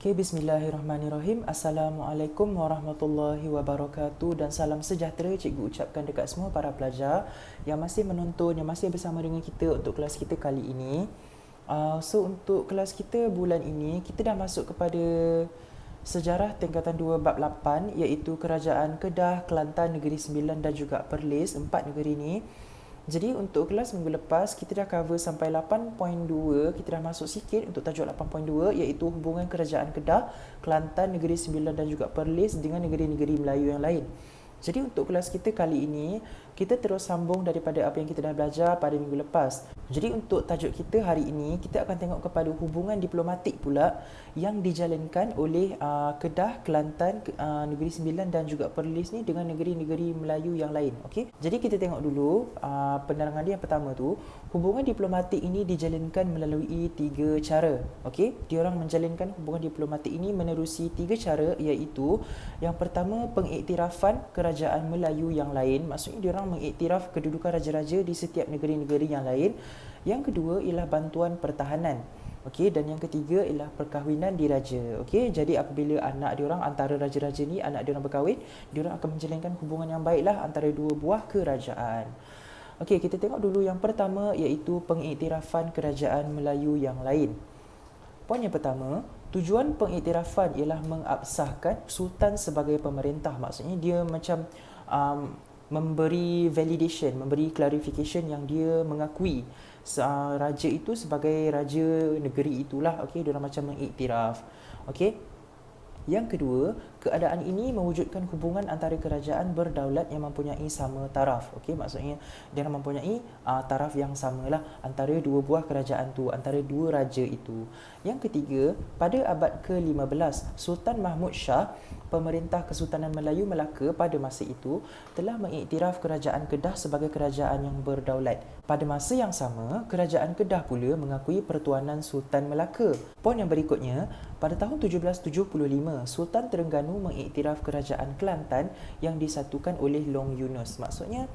Okey, bismillahirrahmanirrahim. Assalamualaikum warahmatullahi wabarakatuh dan salam sejahtera cikgu ucapkan dekat semua para pelajar yang masih menonton, yang masih bersama dengan kita untuk kelas kita kali ini. So untuk kelas kita bulan ini, kita dah masuk kepada sejarah tingkatan 2 bab 8 iaitu Kerajaan Kedah, Kelantan, Negeri Sembilan dan juga Perlis, 4 negeri ni. Jadi untuk kelas minggu lepas kita dah cover sampai 8.2, kita dah masuk sikit untuk tajuk 8.2 iaitu hubungan Kerajaan Kedah, Kelantan, Negeri Sembilan dan juga Perlis dengan negeri-negeri Melayu yang lain. Jadi untuk kelas kita kali ini, kita terus sambung daripada apa yang kita dah belajar pada minggu lepas. Jadi untuk tajuk kita hari ini, kita akan tengok kepada hubungan diplomatik pula yang dijalankan oleh Kedah, Kelantan, Negeri Sembilan dan juga Perlis ni dengan negeri-negeri Melayu yang lain. Okey. Jadi kita tengok dulu penerangan dia yang pertama tu, hubungan diplomatik ini dijalankan melalui 3 cara. Okey. Diorang menjalankan hubungan diplomatik ini menerusi 3 cara iaitu yang pertama pengiktirafan kerajaan Melayu yang lain. Maksudnya diorang mengiktiraf kedudukan raja-raja di setiap negeri-negeri yang lain. Yang kedua ialah bantuan pertahanan. Okey, dan yang ketiga ialah perkahwinan diraja. Okey, jadi apabila anak diorang antara raja-raja ni anak diorang berkahwin, diorang akan menjalankan hubungan yang baiklah antara dua buah kerajaan. Okey, kita tengok dulu yang pertama iaitu pengiktirafan kerajaan Melayu yang lain. Poin yang pertama, tujuan pengiktirafan ialah mengabsahkan sultan sebagai pemerintah. Maksudnya dia macam memberi validation, memberi clarification yang dia mengakui raja itu sebagai raja negeri itulah. Okey, dia macam mengiktiraf. Okey. Yang kedua, keadaan ini mewujudkan hubungan antara kerajaan berdaulat yang mempunyai sama taraf. Okey, maksudnya dia mempunyai taraf yang samalah antara dua buah kerajaan tu, antara dua raja itu. Yang ketiga, pada abad ke-15, Sultan Mahmud Shah, pemerintah Kesultanan Melayu Melaka pada masa itu, telah mengiktiraf kerajaan Kedah sebagai kerajaan yang berdaulat. Pada masa yang sama, kerajaan Kedah pula mengakui pertuanan Sultan Melaka. Poin yang berikutnya, pada tahun 1775, Sultan Terengganu mengiktiraf kerajaan Kelantan yang disatukan oleh Long Yunus. Maksudnya,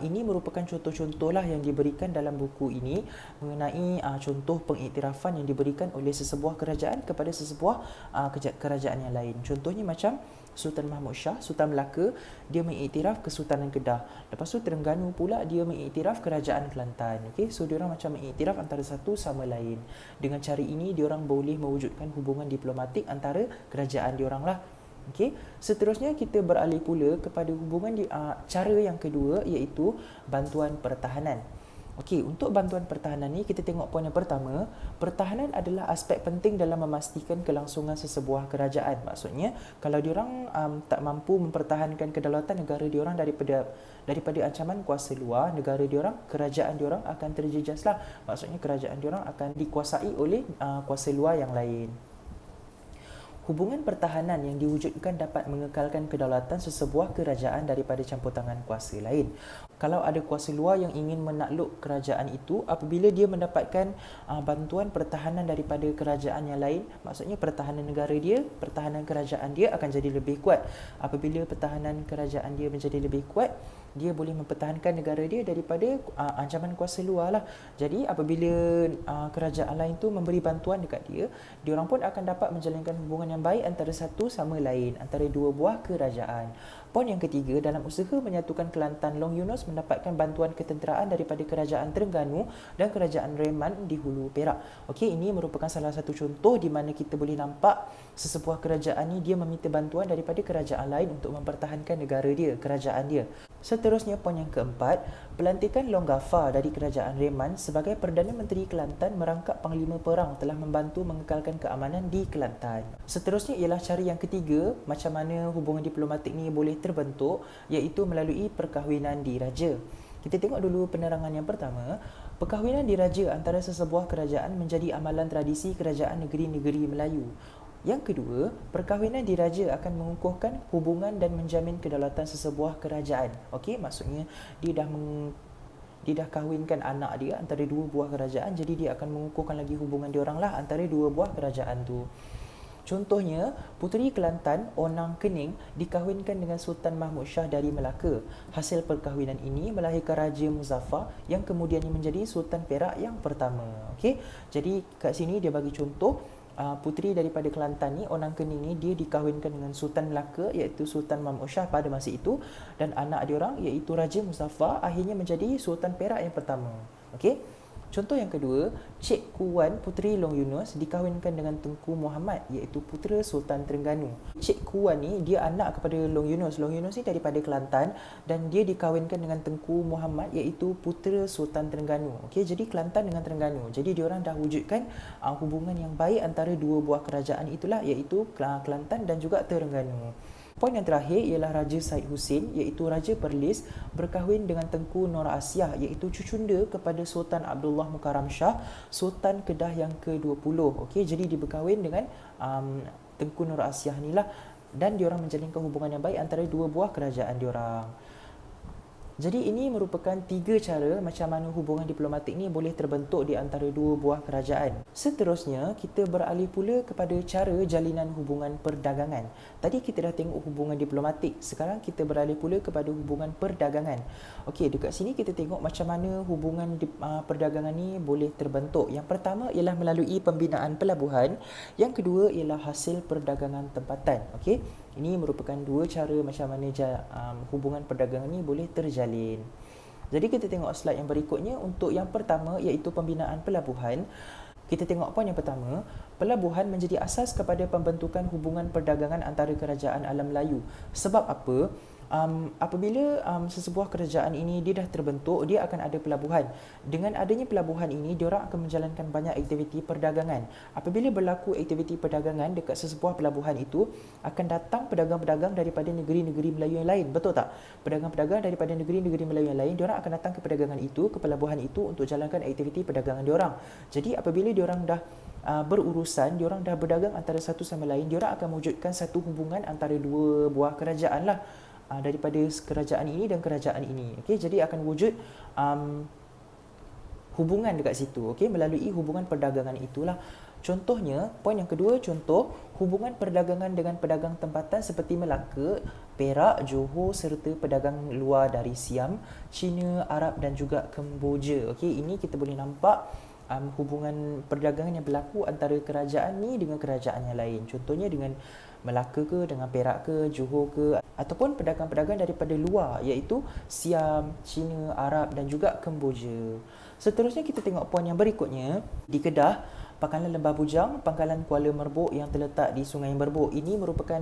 ini merupakan contoh-contohlah yang diberikan dalam buku ini mengenai contoh pengiktirafan yang diberikan oleh sesebuah kerajaan kepada sesebuah kerajaan yang lain. Contohnya macam Sultan Mahmud Shah, Sultan Melaka, dia mengiktiraf Kesultanan Kedah. Lepas tu Terengganu pula dia mengiktiraf kerajaan Kelantan. Okey, so diorang macam mengiktiraf antara satu sama lain. Dengan cara ini diorang boleh mewujudkan hubungan diplomatik antara kerajaan diorang lah. Okey, seterusnya kita beralih pula kepada hubungan cara yang kedua iaitu bantuan pertahanan. Okey, untuk bantuan pertahanan ni kita tengok poin yang pertama, pertahanan adalah aspek penting dalam memastikan kelangsungan sesebuah kerajaan. Maksudnya, kalau diorang tak mampu mempertahankan kedaulatan negara diorang daripada ancaman kuasa luar, negara diorang, kerajaan diorang akan terjejaslah. Maksudnya kerajaan diorang akan dikuasai oleh kuasa luar yang lain. Hubungan pertahanan yang diwujudkan dapat mengekalkan kedaulatan sesebuah kerajaan daripada campur tangan kuasa lain. Kalau ada kuasa luar yang ingin menakluk kerajaan itu, apabila dia mendapatkan bantuan pertahanan daripada kerajaan yang lain, maksudnya pertahanan negara dia, pertahanan kerajaan dia akan jadi lebih kuat. Apabila pertahanan kerajaan dia menjadi lebih kuat, dia boleh mempertahankan negara dia daripada ancaman kuasa luar lah. Jadi apabila kerajaan lain tu memberi bantuan dekat dia, diorang pun akan dapat menjalankan hubungan yang baik antara satu sama lain, antara dua buah kerajaan. Poin yang ketiga, dalam usaha menyatukan Kelantan, Long Yunus mendapatkan bantuan ketenteraan daripada kerajaan Terengganu dan kerajaan Reman di Hulu Perak. Okey, ini merupakan salah satu contoh di mana kita boleh nampak sesebuah kerajaan ni dia meminta bantuan daripada kerajaan lain untuk mempertahankan negara dia, kerajaan dia. Seterusnya poin yang keempat, pelantikan Long Gafar dari kerajaan Reman sebagai Perdana Menteri Kelantan merangkap Panglima Perang telah membantu mengekalkan keamanan di Kelantan. Seterusnya ialah cara yang ketiga, macam mana hubungan diplomatik ni boleh terbentuk, iaitu melalui perkahwinan diraja. Kita tengok dulu penerangan yang pertama. Perkahwinan diraja antara sesebuah kerajaan menjadi amalan tradisi kerajaan negeri-negeri Melayu. Yang kedua, perkahwinan diraja akan mengukuhkan hubungan dan menjamin kedaulatan sesebuah kerajaan. Okey, maksudnya dia dah kahwinkan anak dia antara dua buah kerajaan, jadi dia akan mengukuhkan lagi hubungan diorang lah antara dua buah kerajaan tu. Contohnya, Puteri Kelantan, Onang Kening, dikahwinkan dengan Sultan Mahmud Shah dari Melaka. Hasil perkahwinan ini melahirkan Raja Muzaffar yang kemudiannya menjadi Sultan Perak yang pertama. Okey, jadi kat sini dia bagi contoh puteri daripada Kelantan ni, Onang Kening ni, dia dikahwinkan dengan Sultan Melaka iaitu Sultan Mahmud Shah pada masa itu, dan anak dia orang iaitu Raja Muzaffar akhirnya menjadi Sultan Perak yang pertama. Okey. Contoh yang kedua, Cik Kuwan Puteri Long Yunus dikahwinkan dengan Tengku Muhammad iaitu putera Sultan Terengganu. Cik Kuwan ni dia anak kepada Long Yunus. Long Yunus ni daripada Kelantan dan dia dikahwinkan dengan Tengku Muhammad iaitu putera Sultan Terengganu. Okey, jadi Kelantan dengan Terengganu. Jadi diorang dah wujudkan hubungan yang baik antara dua buah kerajaan itulah, iaitu Kelantan dan juga Terengganu. Poin yang terakhir ialah Raja Said Husin iaitu Raja Perlis berkahwin dengan Tengku Nur Asyah iaitu cucunda kepada Sultan Abdullah Mukarram Shah, Sultan Kedah yang ke-20. Okey, jadi dia berkahwin dengan Tengku Nur Asyah ni lah, dan diorang menjalinkan hubungan yang baik antara dua buah kerajaan diorang. Jadi ini merupakan 3 cara macam mana hubungan diplomatik ni boleh terbentuk di antara dua buah kerajaan. Seterusnya, kita beralih pula kepada cara jalinan hubungan perdagangan. Tadi kita dah tengok hubungan diplomatik, sekarang kita beralih pula kepada hubungan perdagangan. Okey, dekat sini kita tengok macam mana hubungan perdagangan ni boleh terbentuk. Yang pertama ialah melalui pembinaan pelabuhan, yang kedua ialah hasil perdagangan tempatan. Okey. Ini merupakan 2 cara macam mana hubungan perdagangan ni boleh terjalin. Jadi kita tengok slide yang berikutnya. Untuk yang pertama iaitu pembinaan pelabuhan. Kita tengok poin yang pertama, pelabuhan menjadi asas kepada pembentukan hubungan perdagangan antara kerajaan alam Melayu. Sebab apa? Apabila sesebuah kerajaan ini dia dah terbentuk, dia akan ada pelabuhan. Dengan adanya pelabuhan ini, diorang akan menjalankan banyak aktiviti perdagangan. Apabila berlaku aktiviti perdagangan dekat sesebuah pelabuhan itu, akan datang pedagang-pedagang daripada negeri-negeri Melayu yang lain. Betul tak? Pedagang-pedagang daripada negeri-negeri Melayu yang lain, diorang akan datang ke perdagangan itu, ke pelabuhan itu untuk jalankan aktiviti perdagangan diorang. Jadi apabila diorang dah berurusan, diorang dah berdagang antara satu sama lain, diorang akan mewujudkan satu hubungan antara dua buah kerajaan lah, daripada kerajaan ini dan kerajaan ini. Okey, jadi akan wujud hubungan dekat situ, okey, melalui hubungan perdagangan itulah. Contohnya, poin yang kedua, contoh hubungan perdagangan dengan pedagang tempatan seperti Melaka, Perak, Johor serta pedagang luar dari Siam, China, Arab dan juga Kemboja. Okey, ini kita boleh nampak hubungan perdagangan yang berlaku antara kerajaan ni dengan kerajaan yang lain. Contohnya dengan Melaka ke, dengan Perak ke, Johor ke, ataupun pedagang-pedagang daripada luar iaitu Siam, China, Arab dan juga Kemboja. Seterusnya kita tengok poin yang berikutnya. Di Kedah, Pangkalan Lembah Bujang, Pangkalan Kuala Merbuk yang terletak di Sungai Merbuk. Ini merupakan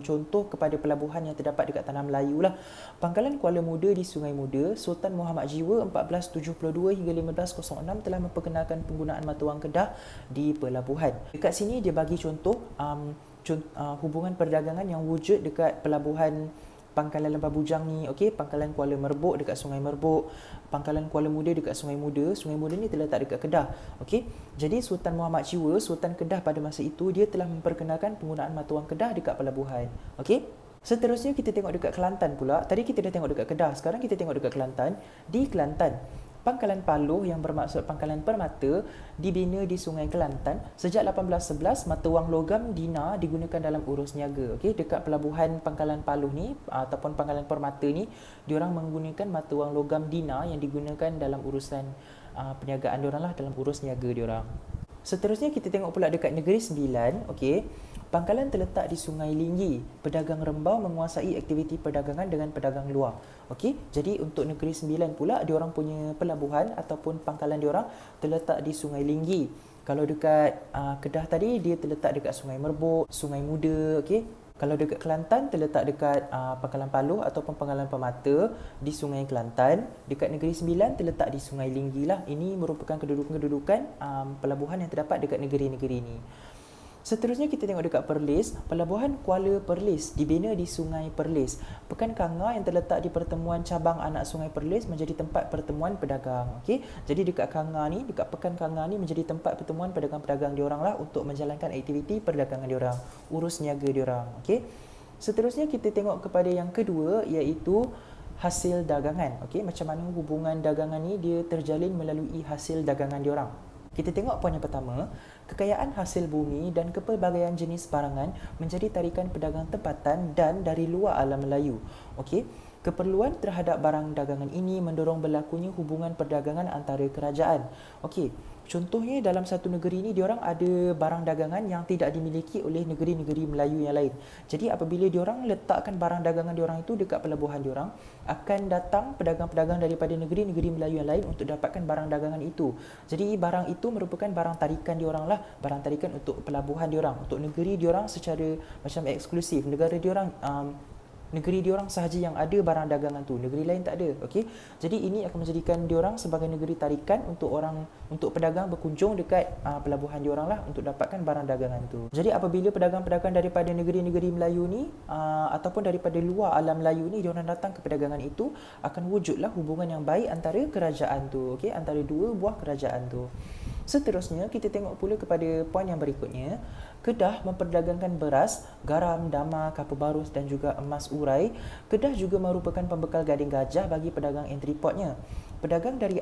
contoh kepada pelabuhan yang terdapat dekat Tanah Melayu lah. Pangkalan Kuala Muda di Sungai Muda, Sultan Muhammad Jiwa 1472 hingga 1506 telah memperkenalkan penggunaan mata wang Kedah di pelabuhan. Dekat sini dia bagi contoh hubungan perdagangan yang wujud dekat pelabuhan Pangkalan Lembah Bujang ni. Okey, Pangkalan Kuala Merbuk dekat Sungai Merbuk, Pangkalan Kuala Muda dekat Sungai Muda. Sungai Muda ni terletak dekat Kedah. Okey, jadi Sultan Muhammad Jiwa, Sultan Kedah pada masa itu, dia telah memperkenalkan penggunaan mata wang Kedah dekat pelabuhan. Okey. Seterusnya kita tengok dekat Kelantan pula. Tadi kita dah tengok dekat Kedah, sekarang kita tengok dekat Kelantan. Di Kelantan, Pangkalan Paloh yang bermaksud pangkalan permata dibina di Sungai Kelantan. Sejak 1811, mata wang logam dinar digunakan dalam urus niaga. Okey, dekat pelabuhan Pangkalan Paloh ni ataupun pangkalan permata ni, diorang menggunakan mata wang logam dinar yang digunakan dalam urusan perniagaan diorang lah, dalam urus niaga diorang. Seterusnya kita tengok pula dekat Negeri Sembilan. Okey, pangkalan terletak di Sungai Linggi. Pedagang Rembau menguasai aktiviti perdagangan dengan pedagang luar. Okey, jadi untuk Negeri Sembilan pula, diorang punya pelabuhan ataupun pangkalan diorang terletak di Sungai Linggi. Kalau dekat Kedah tadi, dia terletak dekat Sungai Merbuk, Sungai Muda. Okey, kalau dekat Kelantan terletak dekat Pangkalan Paloh ataupun Pangkalan Permata di Sungai Kelantan. Dekat Negeri Sembilan terletak di Sungai Linggi lah. Ini merupakan kedudukan-kedudukan pelabuhan yang terdapat dekat negeri-negeri ini. Seterusnya kita tengok dekat Perlis. Pelabuhan Kuala Perlis dibina di Sungai Perlis. Pekan Kanga yang terletak di pertemuan cabang anak Sungai Perlis menjadi tempat pertemuan pedagang. Okey, jadi dekat Kanga ni, dekat Pekan Kanga ni menjadi tempat pertemuan pedagang-pedagang diorang lah untuk menjalankan aktiviti perdagangan diorang, urus niaga diorang. Okey. Seterusnya kita tengok kepada yang kedua iaitu hasil dagangan. Okey, macam mana hubungan dagangan ni dia terjalin melalui hasil dagangan diorang. Kita tengok poin yang pertama, kekayaan hasil bumi dan kepelbagaian jenis barangan menjadi tarikan pedagang tempatan dan dari luar alam Melayu. Okey, Keperluan terhadap barang dagangan ini mendorong berlakunya hubungan perdagangan antara kerajaan. Okey, contohnya dalam satu negeri ni diorang ada barang dagangan yang tidak dimiliki oleh negeri-negeri Melayu yang lain. Jadi apabila diorang letakkan barang dagangan diorang itu dekat pelabuhan diorang, akan datang pedagang-pedagang daripada negeri-negeri Melayu yang lain untuk dapatkan barang dagangan itu. Jadi barang itu merupakan barang tarikan diorang lah, barang tarikan untuk pelabuhan diorang, untuk negeri diorang secara macam eksklusif. Negara diorang negeri diorang sahaja yang ada barang dagangan tu, negeri lain tak ada. Okey, jadi ini akan menjadikan diorang sebagai negeri tarikan untuk pedagang berkunjung dekat pelabuhan diorang lah untuk dapatkan barang dagangan tu. Jadi apabila pedagang-pedagang daripada negeri-negeri Melayu ni ataupun daripada luar alam Melayu ni diorang datang ke perdagangan itu, akan wujudlah hubungan yang baik antara kerajaan tu, okey, antara dua buah kerajaan tu. Seterusnya, kita tengok pula kepada poin yang berikutnya. Kedah memperdagangkan beras, garam, dama, kapur barus dan juga emas urai. Kedah juga merupakan pembekal gading gajah bagi pedagang entrepotnya. Pedagang dari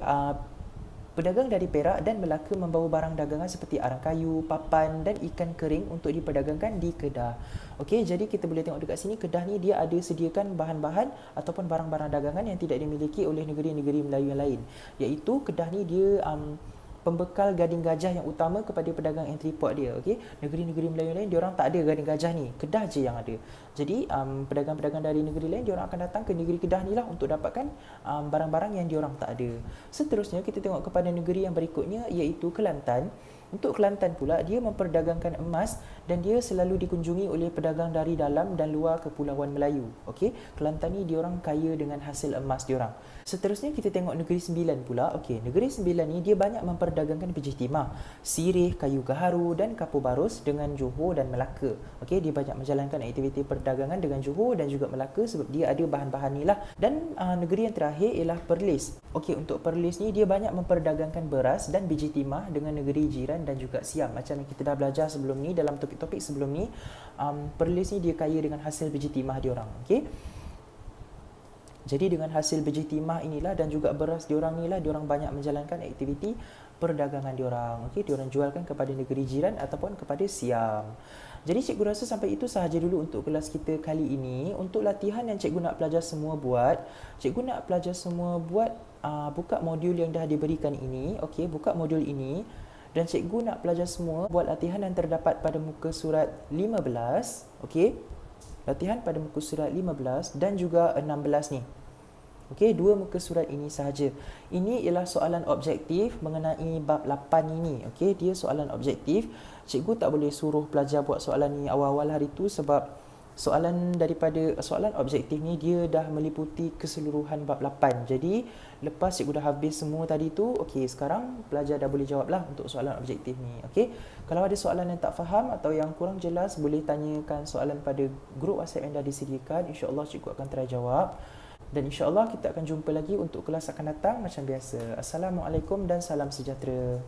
Perak dan Melaka membawa barang dagangan seperti arang kayu, papan dan ikan kering untuk diperdagangkan di Kedah. Okey, jadi kita boleh tengok dekat sini, Kedah ni dia ada sediakan bahan-bahan ataupun barang-barang dagangan yang tidak dimiliki oleh negeri-negeri Melayu yang lain. Iaitu Kedah ni dia pembekal gading gajah yang utama kepada pedagang entrepot dia. Okey, negeri-negeri Melayu lain diorang tak ada gading gajah ni, Kedah je yang ada. Jadi pedagang-pedagang dari negeri lain diorang akan datang ke negeri Kedah ni lah untuk dapatkan barang-barang yang diorang tak ada. Seterusnya kita tengok kepada negeri yang berikutnya, iaitu Kelantan. Untuk Kelantan pula, dia memperdagangkan emas dan dia selalu dikunjungi oleh pedagang dari dalam dan luar Kepulauan Melayu. Okey, Kelantan ni diorang kaya dengan hasil emas diorang. Seterusnya kita tengok Negeri Sembilan pula. Okey, Negeri Sembilan ni dia banyak memperdagangkan biji timah, sirih, kayu gaharu dan kapur barus dengan Johor dan Melaka. Okey, dia banyak menjalankan aktiviti perdagangan dengan Johor dan juga Melaka sebab dia ada bahan-bahan ni lah. Dan negeri yang terakhir ialah Perlis. Okey, untuk Perlis ni dia banyak memperdagangkan beras dan biji timah dengan negeri jiran dan juga Siam. Macam yang kita dah belajar sebelum ni dalam topik-topik sebelum ni, Perlis ni dia kaya dengan hasil biji timah diorang. Okey, jadi dengan hasil biji timah inilah dan juga beras diorang ni lah, diorang banyak menjalankan aktiviti perdagangan diorang. Okey, diorang jualkan kepada negeri jiran ataupun kepada Siam. Jadi cikgu rasa sampai itu sahaja dulu untuk kelas kita kali ini. Untuk latihan yang cikgu nak pelajar semua buat, cikgu nak pelajar semua buat buka modul yang dah diberikan ini. Okey, buka modul ini dan cikgu nak pelajar semua buat latihan yang terdapat pada muka surat 15. Okey, latihan pada muka surat 15 dan juga 16 ni. Okey, dua muka surat ini sahaja. Ini ialah soalan objektif mengenai bab 8 ini. Okey, dia soalan objektif. Cikgu tak boleh suruh pelajar buat soalan ni awal-awal hari tu sebab soalan objektif ni dia dah meliputi keseluruhan bab 8. Jadi lepas cikgu dah habis semua tadi tu, okey, sekarang pelajar dah boleh jawablah untuk soalan objektif ni. Okey, kalau ada soalan yang tak faham atau yang kurang jelas, boleh tanyakan soalan pada grup WhatsApp yang dah disediakan. InsyaAllah cikgu akan try jawab. Dan insyaAllah kita akan jumpa lagi untuk kelas akan datang macam biasa. Assalamualaikum dan salam sejahtera.